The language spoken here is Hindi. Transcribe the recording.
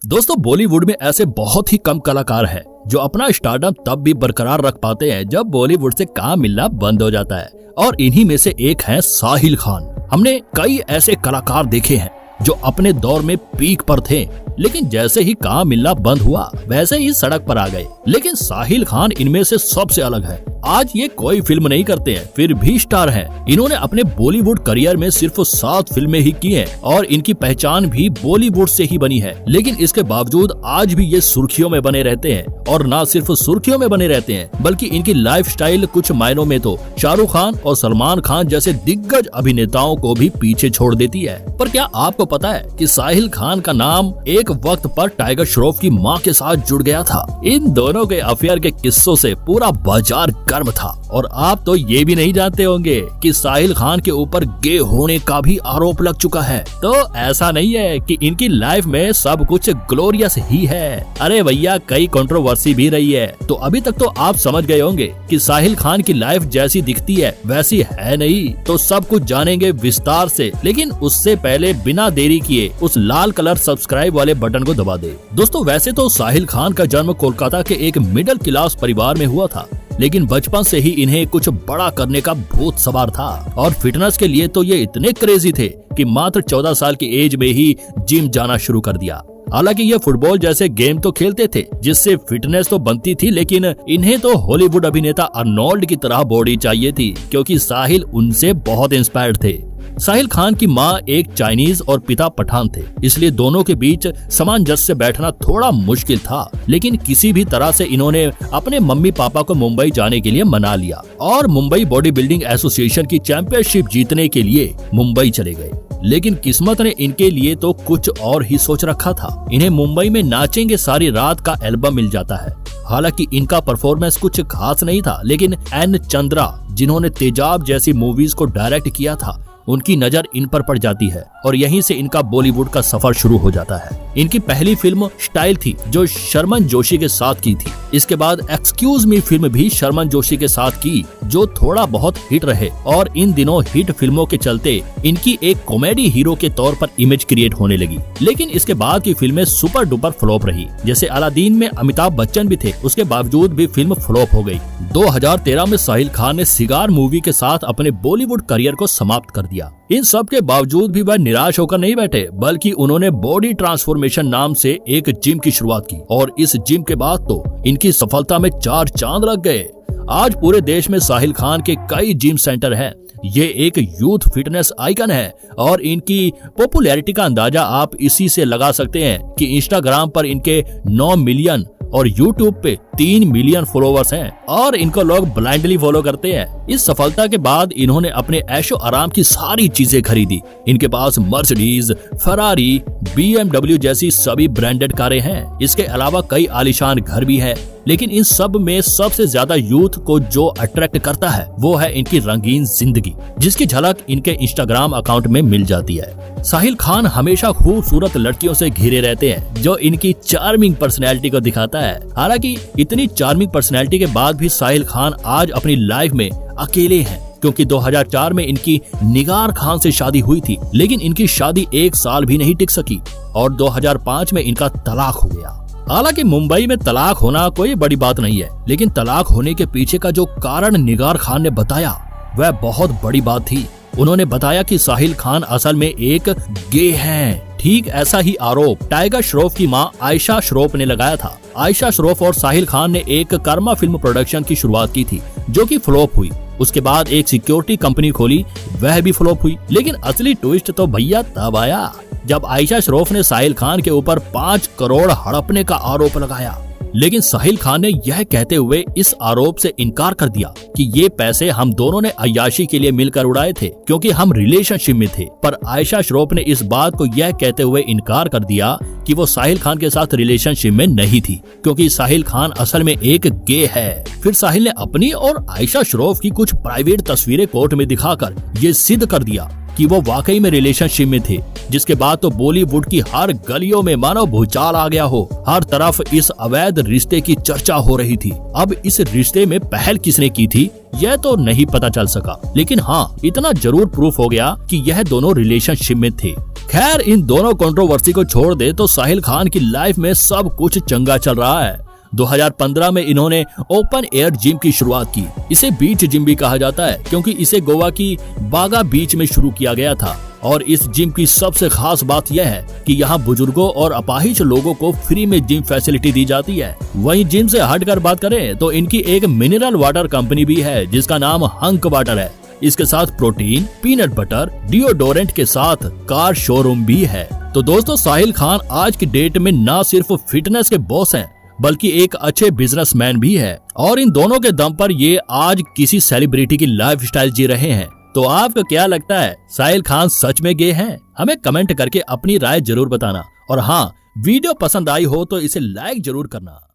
दोस्तों बॉलीवुड में ऐसे बहुत ही कम कलाकार हैं जो अपना स्टारडम तब भी बरकरार रख पाते हैं जब बॉलीवुड से काम मिलना बंद हो जाता है, और इन्हीं में से एक है साहिल खान। हमने कई ऐसे कलाकार देखे हैं जो अपने दौर में पीक पर थे, लेकिन जैसे ही काम मिलना बंद हुआ वैसे ही सड़क पर आ गए। लेकिन साहिल खान इनमें से सबसे अलग है। आज ये कोई फिल्म नहीं करते हैं, फिर भी स्टार हैं। इन्होंने अपने बॉलीवुड करियर में सिर्फ 7 फिल्में ही की हैं और इनकी पहचान भी बॉलीवुड से ही बनी है। लेकिन इसके बावजूद आज भी ये सुर्खियों में बने रहते हैं, और न सिर्फ सुर्खियों में बने रहते हैं बल्कि इनकी लाइफस्टाइल कुछ मायनों में तो शाहरुख खान और सलमान खान जैसे दिग्गज अभिनेताओं को भी पीछे छोड़ देती है। पर क्या आपको पता है कि साहिल खान का नाम एक वक्त पर टाइगर श्रॉफ की मां के साथ जुड़ गया था। इन दोनों के अफेयर के किस्सों से पूरा बाजार गर्म था। और आप तो ये भी नहीं जानते होंगे कि साहिल खान के ऊपर गे होने का भी आरोप लग चुका है। तो ऐसा नहीं है कि इनकी लाइफ में सब कुछ ग्लोरियस ही है। अरे भैया, कई कंट्रोवर्सी भी रही है। तो अभी तक तो आप समझ गए होंगे कि साहिल खान की लाइफ जैसी दिखती है वैसी है नहीं। तो सब कुछ जानेंगे विस्तार से, लेकिन उससे पहले बिना देरी किए उस लाल कलर सब्सक्राइब वाले बटन को दबा दे। दोस्तों वैसे तो साहिल खान का जन्म कोलकाता के एक मिडिल क्लास परिवार में हुआ था, लेकिन बचपन से ही इन्हें कुछ बड़ा करने का भूत सवार था। और फिटनेस के लिए तो ये इतने क्रेजी थे कि मात्र 14 साल की एज में ही जिम जाना शुरू कर दिया। हालांकि ये फुटबॉल जैसे गेम तो खेलते थे जिससे फिटनेस तो बनती थी, लेकिन इन्हें तो हॉलीवुड अभिनेता अर्नोल्ड की तरह बॉडी चाहिए थी, क्योंकि साहिल उनसे बहुत इंस्पायर्ड थे। साहिल खान की मां एक चाइनीज और पिता पठान थे, इसलिए दोनों के बीच सामंजस्य बैठना थोड़ा मुश्किल था। लेकिन किसी भी तरह से इन्होंने अपने मम्मी पापा को मुंबई जाने के लिए मना लिया और मुंबई बॉडी बिल्डिंग एसोसिएशन की चैंपियनशिप जीतने के लिए मुंबई चले गए। लेकिन किस्मत ने इनके लिए तो कुछ और ही सोच रखा था। इन्हें मुंबई में नाचेंगे सारी रात का एल्बम मिल जाता है। हालांकि इनका परफॉर्मेंस कुछ खास नहीं था, लेकिन एन चंद्रा, जिन्होंने तेजाब जैसी मूवीज को डायरेक्ट किया था, उनकी नजर इन पर पड़ जाती है और यहीं से इनका बॉलीवुड का सफर शुरू हो जाता है। इनकी पहली फिल्म स्टाइल थी जो शर्मन जोशी के साथ की थी। इसके बाद एक्सक्यूज मी फिल्म भी शर्मन जोशी के साथ की, जो थोड़ा बहुत हिट रहे। और इन दिनों हिट फिल्मों के चलते इनकी एक कॉमेडी हीरो के तौर पर इमेज क्रिएट होने लगी। लेकिन इसके बाद की फिल्में सुपर डुपर फ्लॉप रही। जैसे अलादीन में अमिताभ बच्चन भी थे, उसके बावजूद भी फिल्म फ्लॉप हो गई। 2013 में साहिल खान ने सिगार मूवी के साथ अपने बॉलीवुड करियर को समाप्त कर दिया। इन सब के बावजूद भी वह निराश होकर नहीं बैठे, बल्कि उन्होंने बॉडी ट्रांसफॉर्मेशन नाम से एक जिम की शुरुआत की। और इस जिम के बाद तो इनकी सफलता में 4 चांद लग गए। आज पूरे देश में साहिल खान के कई जिम सेंटर हैं। ये एक यूथ फिटनेस आइकन है और इनकी पॉपुलैरिटी का अंदाजा आप इसी से लगा सकते हैं कि इंस्टाग्राम पर इनके 9 मिलियन और यूट्यूब पे 3 मिलियन फॉलोवर्स हैं और इनको लोग ब्लाइंडली फॉलो करते हैं। इस सफलता के बाद इन्होंने अपने ऐशो आराम की सारी चीजें खरीदी। इनके पास मर्सिडीज, फरारी, BMW जैसी सभी ब्रांडेड कारें हैं। इसके अलावा कई आलीशान घर भी है। लेकिन इन सब में सबसे ज्यादा यूथ को जो अट्रैक्ट करता है वो है इनकी रंगीन जिंदगी, जिसकी झलक इनके इंस्टाग्राम अकाउंट में मिल जाती है। साहिल खान हमेशा खूबसूरत लड़कियों से घिरे रहते हैं, जो इनकी चार्मिंग पर्सनैलिटी को दिखाता है। हालांकि इतनी चार्मिंग पर्सनैलिटी के बाद भी साहिल खान आज अपनी लाइफ में अकेले हैं, क्योंकि 2004 में इनकी निगार खान से शादी हुई थी, लेकिन इनकी शादी 1 साल भी नहीं टिक सकी और 2005 में इनका तलाक हो गया। हालांकि मुंबई में तलाक होना कोई बड़ी बात नहीं है, लेकिन तलाक होने के पीछे का जो कारण निगार खान ने बताया वह बहुत बड़ी बात थी। उन्होंने बताया कि साहिल खान असल में एक गे हैं। ठीक ऐसा ही आरोप टाइगर श्रॉफ की मां आयशा श्रॉफ ने लगाया था। आयशा श्रॉफ और साहिल खान ने एक कर्मा फिल्म प्रोडक्शन की शुरुआत की थी, जो कि फ्लॉप हुई। उसके बाद एक सिक्योरिटी कंपनी खोली, वह भी फ्लॉप हुई। लेकिन असली ट्विस्ट तो भैया तब आया जब आयशा श्रॉफ ने साहिल खान के ऊपर 5 करोड़ हड़पने का आरोप लगाया। लेकिन साहिल खान ने यह कहते हुए इस आरोप से इनकार कर दिया कि ये पैसे हम दोनों ने अय्याशी के लिए मिलकर उड़ाए थे, क्योंकि हम रिलेशनशिप में थे। पर आयशा श्रॉफ ने इस बात को यह कहते हुए इनकार कर दिया कि वो साहिल खान के साथ रिलेशनशिप में नहीं थी, क्योंकि साहिल खान असल में एक गे है। फिर साहिल ने अपनी और आयशा श्रॉफ की कुछ प्राइवेट तस्वीरें कोर्ट में दिखाकर ये सिद्ध कर दिया कि वो वाकई में रिलेशनशिप में थे। जिसके बाद तो बॉलीवुड की हर गलियों में मानो भूचाल आ गया हो। हर तरफ इस अवैध रिश्ते की चर्चा हो रही थी। अब इस रिश्ते में पहल किसने की थी यह तो नहीं पता चल सका, लेकिन हाँ इतना जरूर प्रूफ हो गया कि यह दोनों रिलेशनशिप में थे। खैर इन दोनों कंट्रोवर्सी को छोड़ दे तो साहिल खान की लाइफ में सब कुछ चंगा चल रहा है। 2015 में इन्होंने ओपन एयर जिम की शुरुआत की। इसे बीच जिम भी कहा जाता है क्योंकि इसे गोवा की बागा बीच में शुरू किया गया था। और इस जिम की सबसे खास बात यह है कि यहाँ बुजुर्गों और अपाहिज लोगों को फ्री में जिम फैसिलिटी दी जाती है। वहीं जिम से हटकर बात करें तो इनकी एक मिनरल वाटर कंपनी भी है जिसका नाम हंक वाटर है। इसके साथ प्रोटीन, पीनट बटर, डिओडोरेंट के साथ कार शोरूम भी है। तो दोस्तों साहिल खान आज की डेट में न सिर्फ फिटनेस के बॉस हैं बल्कि एक अच्छे बिजनेसमैन भी है। और इन दोनों के दम पर ये आज किसी सेलिब्रिटी की लाइफस्टाइल जी रहे हैं। तो आपको क्या लगता है, साहिल खान सच में गे हैं? हमें कमेंट करके अपनी राय जरूर बताना। और हाँ, वीडियो पसंद आई हो तो इसे लाइक जरूर करना।